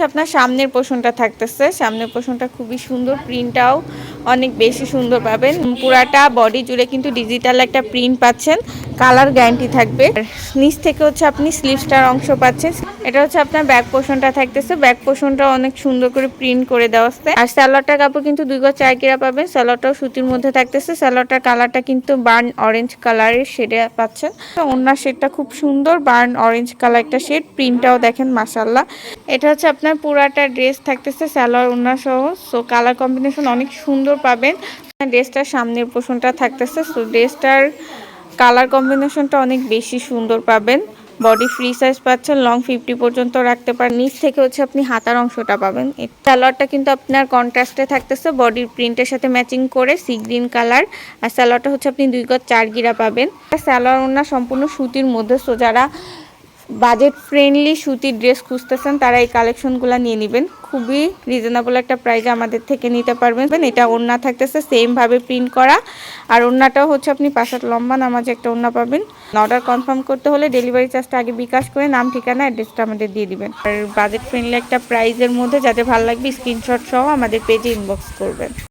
আপনার সামনের পোর্শনটা থাকতেছে, সামনের পোর্শনটা খুবই সুন্দর, প্রিন্টটাও অনেক বেশি সুন্দর পাবেন। পুরাটা বডি জুড়ে কিন্তু ডিজিটাল একটা প্রিন্ট পাচ্ছেন, কালার গ্যারান্টি থাকবে। নিচ থেকে হচ্ছে আপনি স্লিভসটার অংশ পাচ্ছেন। এটা হচ্ছে আপনার ব্যাক পোর্শনটা থাকতেছে, ব্যাক পোর্শনটা অনেক সুন্দর করে প্রিন্ট করে দেওয়া আছে। আর সালোয়ারটার কাপড় কিন্তু 2 গজ 4 গিরা পাবেন, সালোয়ারটাও সুতির মধ্যে থাকতেছে। সালোয়ারটার কালারটা কিন্তু বার্ন অরেঞ্জ কালারের শেডে পাচ্ছেন। ওনার শেডটা খুব সুন্দর, বার্ন অরেঞ্জ কালার একটা শেড, প্রিন্টটাও দেখেন মাশাআল্লাহ। এটা হচ্ছে আপনার পুরাটা ড্রেস থাকতেছে সালোয়ার ওড়না সহ, সো কালার কম্বিনেশন অনেক সুন্দর পাবেন। ড্রেসটার সামনের পোর্শনটা থাকতেছে, সো ড্রেসটার কালার কম্বিনেশনটা অনেক বেশি সুন্দর পাবেন। বডি ফ্রি সাইজ পাচ্ছেন, লং 50 পর্যন্ত রাখতে পারেন। নিচ থেকে হচ্ছে আপনি হাতার অংশটা পাবেন। এই সালোয়ারটা কিন্তু আপনার কন্ট্রাস্টে থাকতেছে, বডির প্রিন্টের সাথে ম্যাচিং করে সি গ্রিন কালার। আর সালোয়ারটা হচ্ছে আপনি 2 গজ 4 গিরা পাবেন। সালোয়ার ওড়না সম্পূর্ণ সুতির মধ্যে, সো যারা বাজেট ফ্রেন্ডলি সুতির ড্রেস খুঁজতেছেন তারা এই কালেকশনগুলো নিয়ে নেবেন। খুবই রিজনেবল একটা প্রাইসে আমাদের থেকে নিতে পারবেন। এটা ওড়না থাকতেছে সেমভাবে প্রিন্ট করা, আর ওড়নাটাও হচ্ছে আপনি 5 হাত লম্বা নামাজে একটা ওড়না পাবেন। অর্ডার কনফার্ম করতে হলে ডেলিভারি চার্জটা আগে বিকাশ করে নাম ঠিকানা অ্যাড্রেসটা আমাদের দিয়ে দিবেন। আর বাজেট ফ্রেন্ডলি একটা প্রাইসের মধ্যে যাদের ভালো লাগবে স্ক্রিনশট সহ আমাদের পেজে ইনবক্স করবেন।